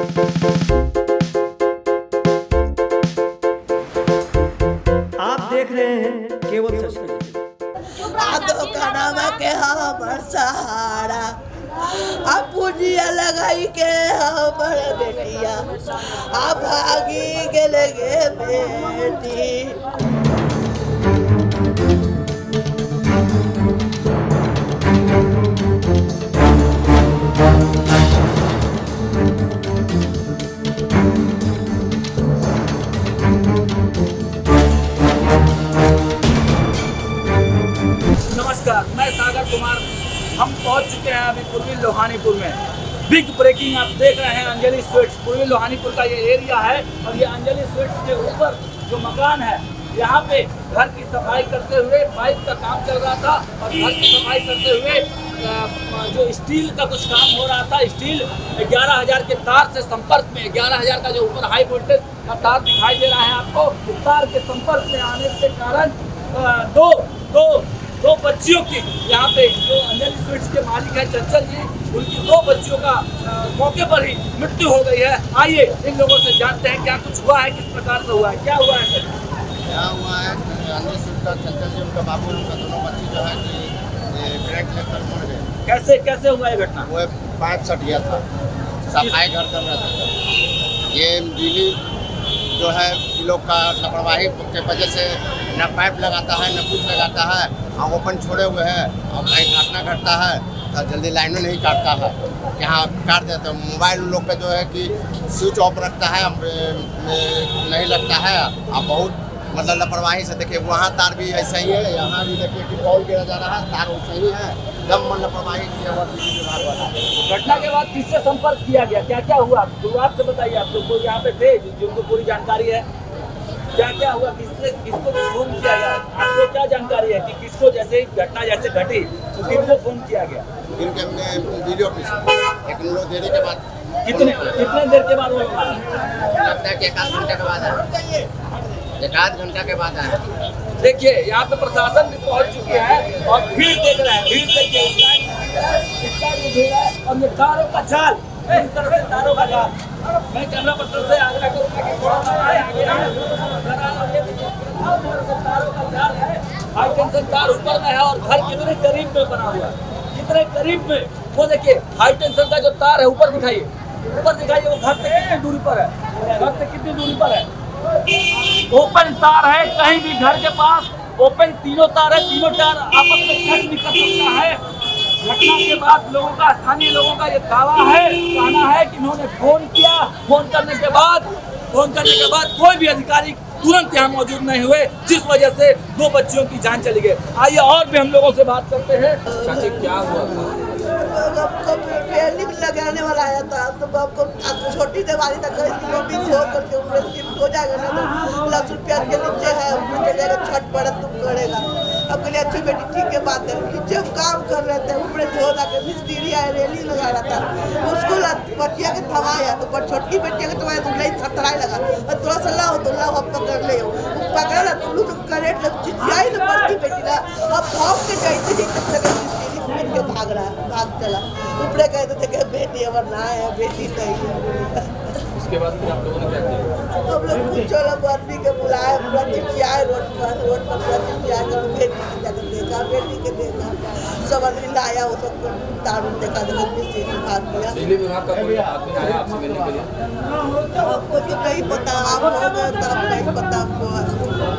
आप देख रहे हैं केवल सच। के हमर सहारा आ पूजिया लगाई के हमर बेटिया आ भागी गेले गे बेटी। नमस्कार, मैं सागर कुमार। हम पहुंच चुके हैं अभी पूर्वी लोहानीपुर में। बिग ब्रेकिंग आप देख रहे हैं अंजलि स्वीट्स। पूर्वी लोहानीपुर का ये एरिया है और ये अंजलि स्वीट्स के ऊपर जो मकान है, यहाँ पे घर की सफाई करते हुए पाइप का काम चल रहा था और घर की सफाई करते हुए जो स्टील का कुछ काम हो रहा था। स्टील 11,000 के तार से संपर्क में, 11,000 का जो ऊपर हाई वोल्टेज का तार दिखाई दे रहा है आपको, तार के संपर्क में आने के कारण दो बच्चियों की, यहाँ पे जो अंजलि स्वीट्स के मालिक है चंचल जी, उनकी 2 बच्चियों का मौके पर ही मृत्यु हो गई है। आइए इन लोगों से जानते हैं क्या कुछ हुआ है, किस प्रकार से हुआ है, क्या हुआ है। क्या हुआ है कि अंजलि स्वीट्स का चंचल जी, उनका बाबू, उनका दोनों बच्ची जो है कि ब्रेक लेकर मर गए। कैसे हुआ ये घटना? वो पाइप सट गया था, सफाई घर कर रहा था। ये बिजली जो है लोग का लापरवाही के वजह से न पाइप लगाता है न कुछ लगाता है, और ओपन छोड़े हुए हैं और लाइन काटना घटता है तो जल्दी लाइनों नहीं काटता है, यहाँ काट देते हैं। मोबाइल लोग का जो है कि स्विच ऑफ रखता है, नहीं लगता है। अब बहुत मतलब लापरवाही से देखिए, वहाँ तार भी ऐसा ही है, यहाँ भी देखिए कि बॉल गिरा जा रहा है, तार वैसा ही है। एकदम लापरवाही किया हुआ बिजली विभाग वाला। घटना के बाद किससे संपर्क किया गया, क्या क्या हुआ शुरुआत से बताइए। आप लोग यहाँ पे थे जिनको पूरी जानकारी है, क्या हुआ, किसको फोन किया गया, आपको क्या जानकारी है कि किसको जैसे घटना जैसे घटी तो किसको फोन किया गया? इनके हमने वीडियो लेकिन लोग देने के बाद कितने देर के बाद वो लगता है कि 1 घंटे के बाद है, 1 घंटा के बाद है। देखिए यहाँ पे प्रशासन भी पहुँच चुके हैं और भीड़ देख रहे हैं। भीड़ देखिए और ये तारों का जाल, इस तरह से तारों का जाल। मैं कैमरा पर्सन से आग्रह करूँगा कि थोड़ा सा आगे तारों का जाल है, हाई टेंशन तार ऊपर में है और घर कितने करीब में बना हुआ है, कितने करीब में। वो देखिए हाई टेंशन का जो तार है, ऊपर दिखाइए, वो घर से कितनी दूरी पर है, घर से कितनी दूरी पर है। ओपन तार है, कहीं भी घर के पास ओपन तीनों तार है, तीनों तार आपस में कट निकल सकता है। घटना के बाद लोगों का, स्थानीय लोगों का ये दावा है, कहना है कि इन्होंने फोन किया, फोन करने के बाद कोई भी अधिकारी तुरंत यहाँ मौजूद नहीं हुए, जिस वजह से 2 बच्चियों की जान चली गई। आइए और भी हम लोगों से बात करते हैं। चाची क्या हुआ था? रेलिंग लगाने वाला आया था, तो आपको छोटी दीवारी तक बीच हो करके ऊपर शिफ्ट हो जाएगा ना, तो लहसुन प्याज के नीचे है, ऊपर चलेगा, छठ पड़त तुम करेगा। अब कहलिए अच्छी बेटी ठीक है बात है, नीचे हम काम कर रहे थे, ऊपर धो के मिस्त्री आया, रेलिंग लगा रहा था, उसको बचिया के थमाया, तो पर छोटकी बेटिया के थमाया तो नहीं थरथराए लगा, और थोड़ा सा लाओ तो लाओ, अब पकड़ ले, पकड़ ला तो लोग करेट लग चिचियाई ना, बड़की बेटी ना अब भाग के जाती थी, तब तक के भाग चला। ऊपरे कहते थे कि बेटी अवर ना है, बेटी नहीं है। उसके बाद फिर आप लोगों ने क्या किया? हम लोग कुछ लोग आदमी के बुलाए, पूरा चिचियाए रोड पर पूरा चिचियाए कर बेटी के देखा, सब आदमी लाया, वो सब तार देखा, मिस्त्री भाग गया। बिजली विभाग का कोई आदमी आया आपसे मिलने के लिए? आपको तो नहीं पता, आपको तब नहीं पता आपको।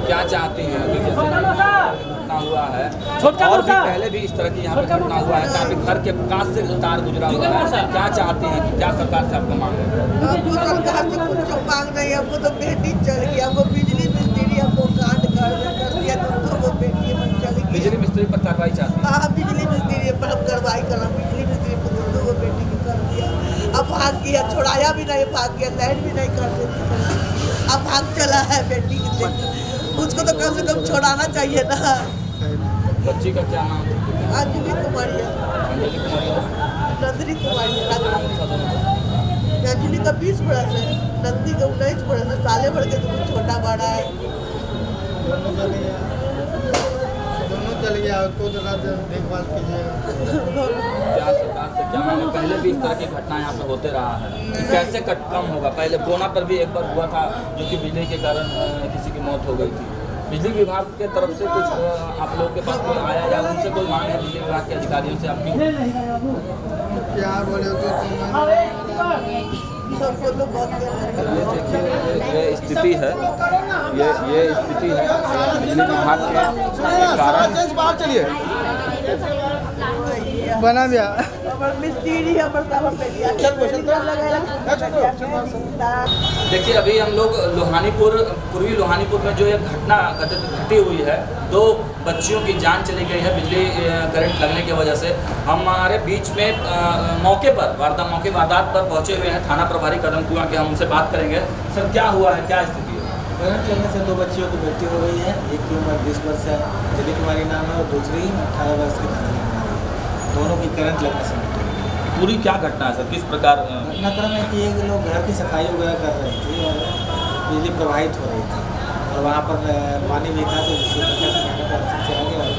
क्या चाहती हैं अभी जैसे घटना हुआ है और भी पहले भी इस तरह की यहाँ पे घटना हुआ है, काफी घर के पास से तार गुजरा हुआ है, क्या चाहती हैं कि क्या सरकार से आपको मांग है? हमको सरकार से कुछ मांग नहीं, हमको तो बेटी चल गई, हमको बिजली मिस्त्री हमको कांड कर दिया, तो बेटी चल गई। बिजली मिस्त्री पर कार्रवाई चाहती है? हाँ, बिजली मिस्त्री पर हम कार्रवाई करा, बिजली मिस्त्री पर 2 बेटी की कर दिया। अब भाग गया, छोड़ाया भी नहीं, भाग गया, लाइट भी नहीं कर देती, अब भाग चला है बेटी की। उसको तो कम से कम छोड़ाना चाहिए ना। बच्ची का क्या नाम है? अंजलि कुमारी है, नंदिनी कुमारी है। अंजलि का 20 बरस है, नंदी का 19 बरस है, साले भर के तो छोटा बड़ा है। जल गया, उसको जरा देखभाल कीजिएगा। क्या सरकार से क्या मांगे? पहले भी इस तरह की घटना यहाँ पे होते रहा है, कैसे कम होगा? पहले गोना पर भी एक बार हुआ था जो कि बिजली के कारण किसी की मौत हो गई थी। बिजली विभाग के तरफ से कुछ आप लोगों के पास कोई आया या उनसे कोई मांग है बिजली विभाग के अधिकारियों से आपकी? क्या बोले तो सबको तो बहुत ये देखिए ये स्थिति है, ये स्थिति है बिजली विभाग के कारण। बाहर चलिए बना दिया। देखिए अभी हम लोग पूर्वी लोहानीपुर में जो एक घटना घटी हुई है, 2 बच्चियों की जान चली गई है बिजली करंट लगने की वजह से। हमारे बीच में मौके पर वारदात पर पहुंचे हुए हैं थाना प्रभारी कदम कुआं के, हम उनसे बात करेंगे। सर क्या हुआ है, क्या स्थिति है? करंट लगने से 2 बच्चियों की मृत्यु हो गई है। एक की उम्र 20 वर्ष है, जली कुमारी नाम है, और दूसरी 18 वर्ष की धननी कुमारी है। दोनों की करंट लगने से मृत्यु हो गई। पूरी क्या घटना है सर, किस प्रकार? घटनाक्रम है कि एक लोग घर की सफाई वगैरह कर रहे थे और बिजली प्रवाहित हो रही थी और वहाँ पर पानी भी था, तो जिसके से आ गया और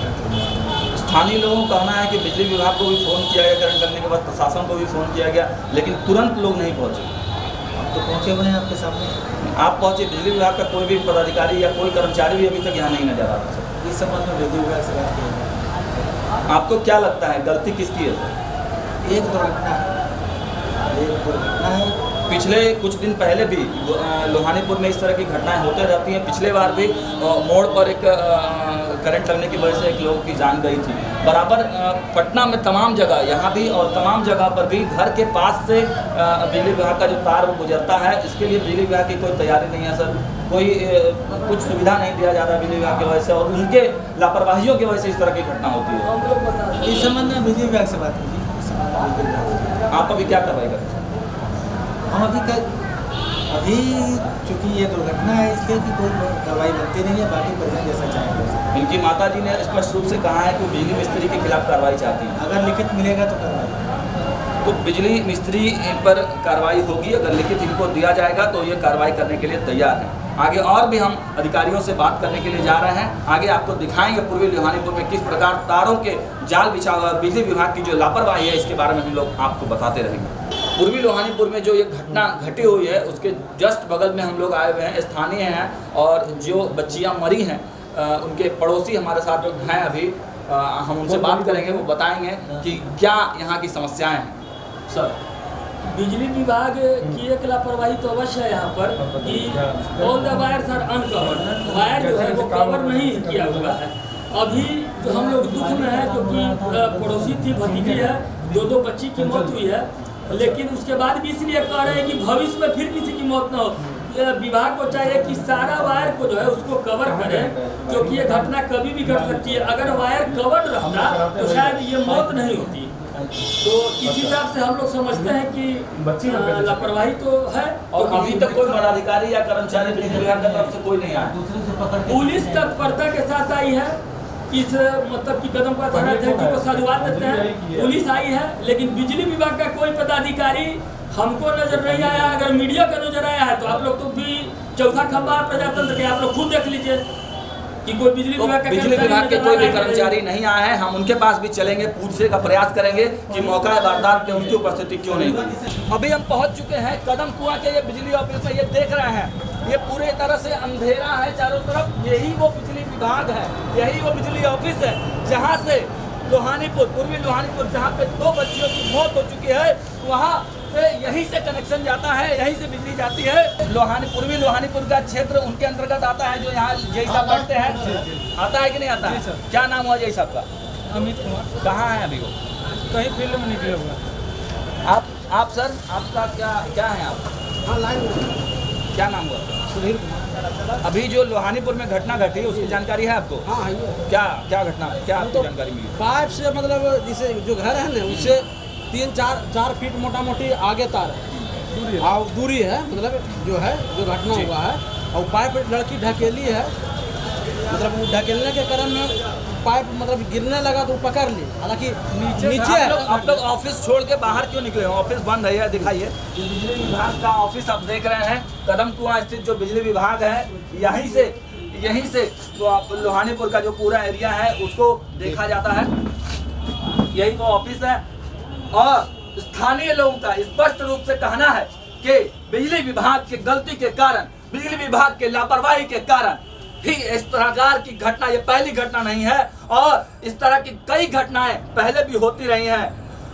स्थानीय लोगों का कहना है कि बिजली विभाग को भी फ़ोन किया गया, करंट लगने के बाद प्रशासन को भी फ़ोन किया गया, लेकिन तुरंत लोग नहीं पहुँचे। हम तो पहुँचे हुए हैं आपके सामने। आप पहुँचे, बिजली विभाग का कोई भी पदाधिकारी या कोई कर्मचारी भी अभी तक यहाँ नहीं नजर आ रहा सर? इस संबंध में बिजली विभाग से बात किया गया। आपको क्या लगता है गलती किसकी है सर? एक दुर्घटना है। पिछले कुछ दिन पहले भी लोहानीपुर में इस तरह की घटनाएं होते रहती हैं। पिछले बार भी मोड़ पर एक करंट लगने की वजह से एक लोग की जान गई थी। बराबर पटना में तमाम जगह, यहाँ भी और तमाम जगह पर भी घर के पास से बिजली विभाग का जो तार वो गुजरता है, इसके लिए बिजली विभाग की कोई तैयारी नहीं है सर। कोई कुछ सुविधा नहीं दिया जा रहा बिजली विभाग की वजह से, और उनके लापरवाहियों की वजह से इस तरह की घटना होती है। इस संबंध में बिजली विभाग से बात कीजिए। आप अभी क्या कार्रवाई करें? हम अभी चूँकि ये दुर्घटना है इसलिए कि कोई कार्रवाई बनती नहीं है, बाकी परिजन जैसा चाहेंगे। इनकी माताजी ने स्पष्ट रूप से कहा है कि बिजली मिस्त्री के खिलाफ कार्रवाई चाहती है। अगर लिखित मिलेगा तो कार्रवाई, तो बिजली मिस्त्री पर कार्रवाई होगी। अगर लिखित इनको दिया जाएगा तो ये कार्रवाई करने के लिए तैयार है। आगे और भी हम अधिकारियों से बात करने के लिए जा रहे हैं। आगे आपको दिखाएंगे पूर्वी लोहानीपुर में किस प्रकार तारों के जाल बिछा हुआ बिजली विभाग की जो लापरवाही है, इसके बारे में हम लोग आपको बताते रहेंगे। पूर्वी लोहानीपुर में जो ये घटना घटी हुई है उसके जस्ट बगल में हम लोग आए हुए हैं, स्थानीय हैं, और जो बच्चियां मरी हैं उनके पड़ोसी हमारे साथ जो हैं अभी, हम उनसे बात करेंगे, वो बताएंगे कि क्या यहाँ की समस्याएं हैं। सर, बिजली विभाग की एक लापरवाही तो अवश्य है यहाँ पर कि all the wires are uncovered. Wire जो है वो कवर नहीं किया हुआ है। अभी जो हम लोग दुख में है क्योंकि पड़ोसी थी, भतीजी है, 2 बच्ची की मौत हुई है, लेकिन उसके बाद भी इसलिए कह रहे हैं कि भविष्य में फिर किसी की मौत ना हो। विभाग को चाहिए कि सारा वायर को जो है उसको कवर करें, क्योंकि ये घटना कभी भी घट सकती है। अगर वायर कवर्ड रहता तो शायद ये मौत नहीं होती। तो इस हिसाब से हम लोग समझते हैं कि लापरवाही तो है। और अभी तक कोई पदाधिकारी या कर्मचारी बिजली विभाग की तरफ से कोई नहीं आया। पुलिस तत्परता के साथ आई है। इस मतलब कि कदम का थाना अध्यक्ष को साधुवाद देते हैं। पुलिस आई है, लेकिन बिजली विभाग का कोई पदाधिकारी हमको नजर नहीं आया। अगर मीडिया का नजर आया है तो आप लोग तो भी चौथा खंभा प्रजातंत्र के, आप लोग खुद देख लीजिए कि कोई बिजली विभाग के कोई भी कर्मचारी नहीं आए हैं। हम उनके पास भी चलेंगे, पूछने का प्रयास करेंगे कि मौका वारदात पे उनकी उपस्थिति क्यों नहीं हुई। अभी हम पहुंच चुके हैं कदम कुआं के ये बिजली ऑफिस में। ये देख रहे हैं, ये पूरे तरह से अंधेरा है चारों तरफ। यही वो बिजली विभाग है, यही वो बिजली ऑफिस है जहाँ से लोहानीपुर, पूर्वी लोहानीपुर, जहाँ पे 2 बच्चियों की मौत हो चुकी है, वहाँ से यहीं से कनेक्शन जाता है, यहीं से बिजली जाती है। पूर्वी लोहानीपुर का क्षेत्र उनके अंतर्गत आता है जो यहाँ जय साहब पढ़ते हैं। आता है कि नहीं आता है? क्या नाम हुआ जय साहब का? अमित कुमार। कहाँ है अभी वो? कहीं फील्ड में निकले हुए। आप सर, आपका क्या है आप? हाँ, लाइन क्या नाम हुआ? सुधीर कुमार। अभी जो लोहानीपुर में घटना घटी उसकी जानकारी है आपको? हाँ है। क्या घटना, क्या आपको जानकारी मिली? पाइप से मतलब जिसे जो घर है ना उससे 3-4 फीट मोटा मोटी आगे तार है, और दूरी है, मतलब जो घटना हुआ है। और पाइप लड़की ढकेली है, मतलब वो ढकेलने के कारण में पाइप मतलब गिरने लगा तो पकड़ ली। हालांकि नीचे है। आप लोग ऑफिस छोड़ के बाहर क्यों निकले हो? ऑफिस बंद है, यह दिखाइए। बिजली विभाग का ऑफिस आप देख रहे हैं, कदम कुआं स्थित जो बिजली विभाग है, यहीं से यहीं से लोहानीपुर का जो पूरा एरिया है उसको देखा जाता है। यही वो ऑफिस है और स्थानीय लोगों का स्पष्ट रूप से कहना है कि बिजली विभाग की गलती के कारण, बिजली विभाग के लापरवाही के कारण ही इस प्रकार की घटना, ये पहली घटना नहीं है और इस तरह की कई घटनाएं पहले भी होती रही हैं।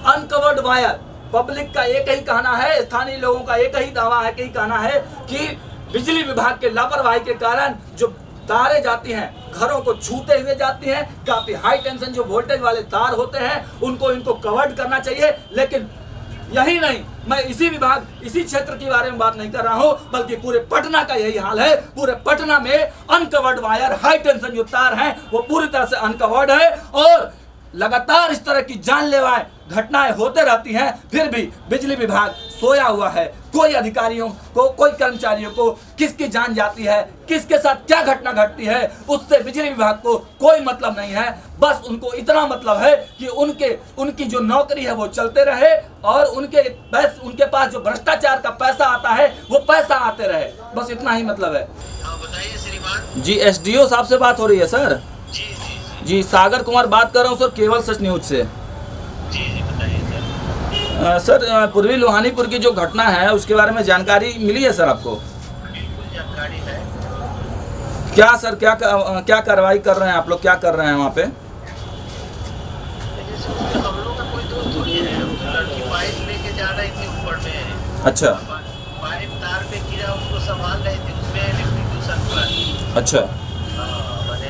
अनकवर्ड वायर, पब्लिक का एक ही कहना है, स्थानीय लोगों का एक ही दावा है, कि कहना है कि बिजली विभाग के लापरवाही के कारण जो तारें जाती हैं, घरों को छूते हुए जाती हैं, काफी हाई टेंशन जो वोल्टेज वाले तार होते हैं इनको कवर्ड करना चाहिए। लेकिन यही नहीं, मैं इसी क्षेत्र के बारे में बात नहीं कर रहा हूं, बल्कि पूरे पटना का यही हाल है। पूरे पटना में अनकवर्ड वायर, हाई टेंशन जो तार हैं वो पूरी तरह से अनकवर्ड है और लगातार इस तरह की जानलेवा घटनाएं होते रहती हैं, फिर भी बिजली विभाग सोया हुआ है। कोई अधिकारियों को, कोई कर्मचारियों को किसकी जान जाती है, किसके साथ क्या घटना घटती है, उससे बिजली विभाग को कोई मतलब नहीं है। बस उनको इतना मतलब है कि उनकी जो नौकरी है वो चलते रहे और उनके पास जो भ्रष्टाचार का पैसा आता है वो पैसा आते रहे, बस इतना ही मतलब है। बताइए श्रीमान। जी एसडीओ साहब से बात हो रही है सर? जी सागर कुमार बात कर रहा हूँ सर, केवल सच न्यूज से। जी बताइए सर, पूर्वी लोहानीपुर की जो घटना है उसके बारे में जानकारी मिली है सर आपको? बिल्कुल जानकारी है। क्या सर, क्या कार्रवाई कर रहे हैं आप लोग, क्या कर रहे हैं वहाँ पे? हम लोग का कोई दोस्त थोड़ी है, तो लड़की पाइप लेके जा रही थी ऊपर में। अच्छा। पाइप तार पे गिरा, उसको संभाल रही थी, उसमें इलेक्ट्रिक्यूशन हुआ। अच्छा।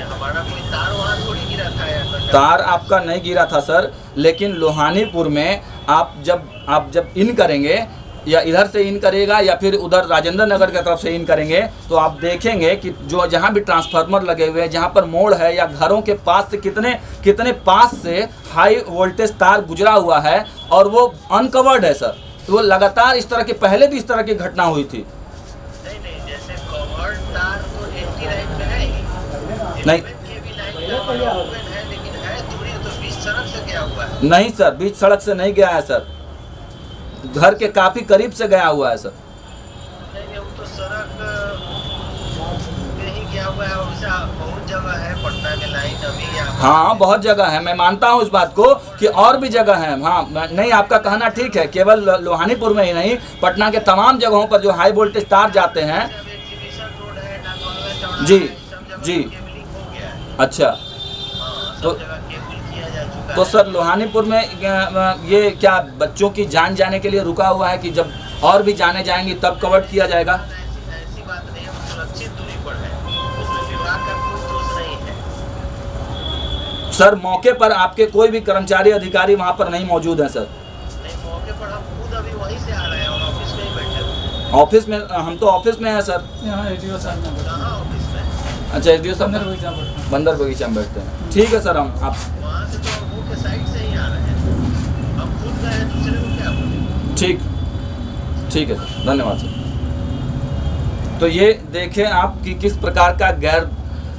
हमारा कोई तार वहाँ थोड़ी गिरा था। तार आपका नहीं गिरा था सर, लेकिन लोहानीपुर में आप जब इन करेंगे या इधर से इन करेगा या फिर उधर राजेंद्र नगर की तरफ से इन करेंगे तो आप देखेंगे कि जो जहाँ भी ट्रांसफार्मर लगे हुए हैं, जहाँ पर मोड़ है या घरों के पास से कितने पास से हाई वोल्टेज तार गुजरा हुआ है और वो अनकवर्ड है सर। तो वो लगातार इस तरह की, पहले भी इस तरह की घटना हुई थी। नहीं, जैसे कवर्ड तार तो एक ही लाइन में है ही। नहीं है, लेकिन है दूरी तो बीच सड़क से गया हुआ है। नहीं सर, बीच सड़क से नहीं गया है सर, घर के काफी करीब से गया हुआ है सर। नहीं, वो तो सड़क पे ही गया हुआ है। बहुत जगह है पटना में लाइन अभी। हाँ बहुत जगह है, मैं मानता हूँ इस बात को कि और भी जगह है। हाँ नहीं, आपका कहना ठीक है, केवल लोहानीपुर में ही नहीं, पटना के तमाम जगहों पर जो हाई वोल्टेज तार जाते हैं। जी जी। अच्छा, तो सर लोहानीपुर में ये क्या बच्चों की जान जाने के लिए रुका हुआ है कि जब और भी जाने जाएंगी तब कवर किया जाएगा? ऐसी बात नहीं है, सुरक्षित दूरी पर है, उसमें विभाग का कोई दोष नहीं है। सर मौके पर आपके कोई भी कर्मचारी अधिकारी वहाँ पर नहीं मौजूद हैं सर? नहीं, मौके पर हम खुद अभी वहीं से आ रहे हैं और ऑफिस में ही बैठे हुए। ऑफिस में? हम तो ऑफिस में हैं सर। यहाँ एसडीओ साहब कहाँ ऑफिस में? अच्छा, एसडीओ साहब बंदर बगीचा में बैठते हैं। ठीक है सर, हम आप वहाँ से तो हम के साइड से ही आ रहे हैं, हम खुद गए हैं, दूसरे को क्या बोले। ठीक है सर, धन्यवाद सर। तो ये देखें आप कि किस प्रकार का गैर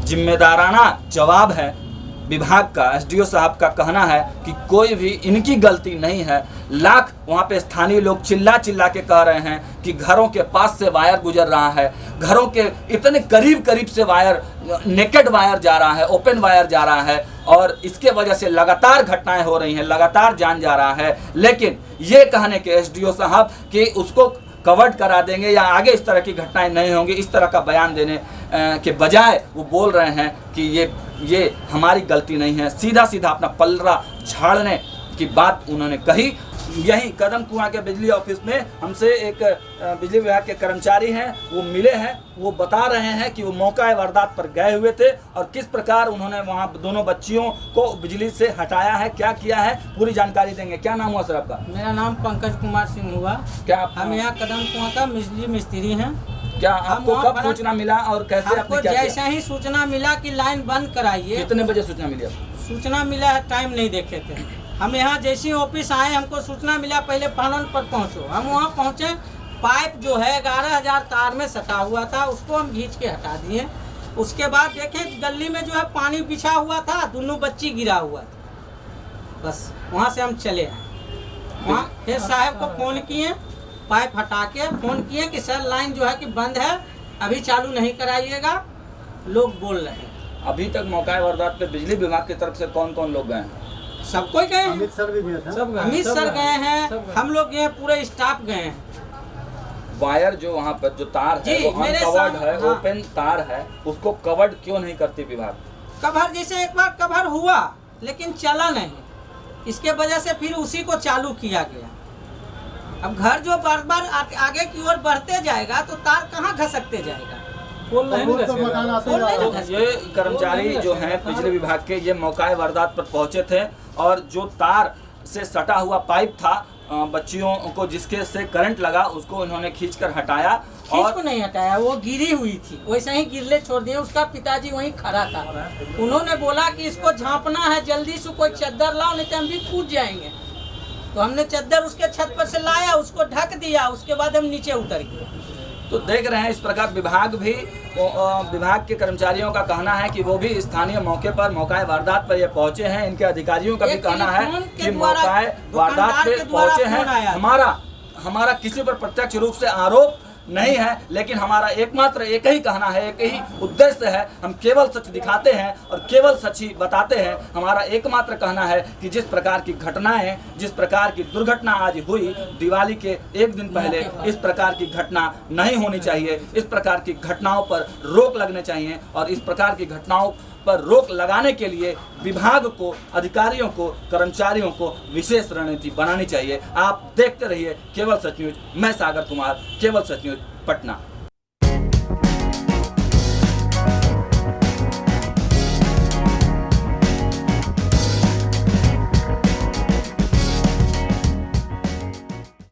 जिम्मेदाराना जवाब है विभाग का। एसडीओ साहब का कहना है कि कोई भी इनकी गलती नहीं है। लाख वहाँ पे स्थानीय लोग चिल्ला के कह रहे हैं कि घरों के पास से वायर गुजर रहा है, घरों के इतने करीब से वायर, नेकेड वायर जा रहा है, ओपन वायर जा रहा है और इसके वजह से लगातार घटनाएं हो रही हैं, लगातार जान जा रहा है। लेकिन ये कहने के एसडीओ साहब कि उसको कवर्ड करा देंगे या आगे इस तरह की घटनाएं नहीं होंगी, इस तरह का बयान देने के बजाय वो बोल रहे हैं कि ये हमारी गलती नहीं है। सीधा अपना पलड़ा झाड़ने की बात उन्होंने कही। यही कदम कुआं के बिजली ऑफिस में हमसे एक बिजली विभाग के कर्मचारी हैं, वो मिले हैं, वो बता रहे हैं कि वो मौका वारदात पर गए हुए थे और किस प्रकार उन्होंने वहाँ दोनों बच्चियों को बिजली से हटाया है, क्या किया है, पूरी जानकारी देंगे। क्या नाम हुआ सर आपका? मेरा नाम पंकज कुमार सिंह हुआ। क्या हम यहाँ कदम कुआं का बिजली मिस्त्री हैं। क्या आपको कब सूचना मिला और कैसे आपने क्या जैसे ही सूचना मिला कि लाइन बंद कराइए। कितने बजे सूचना मिली? सूचना मिला है, टाइम नहीं देखे थे हम। यहाँ जैसे ही ऑफिस आए हमको सूचना मिला पहले फानन पर पहुँचो। हम वहाँ पहुँचे, पाइप जो है 11,000 तार में सटा हुआ था, उसको हम खींच के हटा दिए। उसके बाद देखें गली में जो है पानी बिछा हुआ था, दोनों बच्ची गिरा हुआ था। बस वहाँ से हम चले आए। वहाँ फिर साहब को फ़ोन किए, पाइप हटा के फ़ोन किए कि सर लाइन जो है कि बंद है, अभी चालू नहीं कराइएगा, लोग बोल रहे हैं। अभी तक मौका वारदात पे बिजली विभाग की तरफ से कौन कौन लोग गए हैं? सब कोई गए हैं, अमित सर भी गए थे। सब अमित सर गए हैं, हम लोग गए हैं, पूरे स्टाफ गए हैं। वायर जो वहाँ पर जो तार है जी, वो मेरे अनकवर्ड साथ- है, हाँ। ओपन तार है, उसको कवर्ड क्यों नहीं करती विभाग? कवर जैसे एक बार कवर हुआ लेकिन चला नहीं, इसके वजह से फिर उसी को चालू किया गया। अब घर जो बार बार आगे की ओर बढ़ते जाएगा तो तार कहाँ घसकते जाएगा, खोल नहीं तो मकान आते खोल नहीं तो ना घसते। ये कर्मचारी जो हैं बिजली विभाग के, ये मौका वारदात पर पहुंचे थे और जो तार से सटा हुआ पाइप था बच्चियों को जिसके से करंट लगा, उसको इन्होंने खींचकर हटाया खींच और को नहीं हटाया, वो गिरी हुई थी, वैसे ही गिरले छोड़ दिए। उसका पिताजी वहीं खड़ा था, उन्होंने बोला कि इसको झांपना है, जल्दी से कोई चद्दर लाओ नहीं तो हम भी कूद जाएंगे। तो हमने चद्दर उसके छत पर से लाया, उसको ढक दिया, उसके बाद हम नीचे उतर गए। तो देख रहे हैं इस प्रकार विभाग भी विभाग के कर्मचारियों का कहना है कि वो भी स्थानीय मौके पर मौका वारदात पर ये पहुंचे हैं। इनके अधिकारियों का भी एक कहना है टेलीफोन के कि द्वारा मौका वारदात दुकानदार पे के द्वारा पहुंचे फोन आया हैं। हमारा किसी पर प्रत्यक्ष रूप से आरोप नहीं है, लेकिन हमारा एकमात्र एक ही कहना है, एक ही उद्देश्य है, हम केवल सच दिखाते हैं और केवल सच ही बताते हैं। हमारा एकमात्र कहना है कि जिस प्रकार की घटनाएं, जिस प्रकार की दुर्घटना आज हुई, दिवाली के एक दिन पहले इस प्रकार की घटना नहीं होनी चाहिए। इस प्रकार की घटनाओं पर रोक लगने चाहिए और इस प्रकार की घटनाओं पर रोक लगाने के लिए विभाग को, अधिकारियों को, कर्मचारियों को विशेष रणनीति बनानी चाहिए। आप देखते रहिए केवल सच न्यूज। मैं सागर कुमार, केवल सच न्यूज, पटना।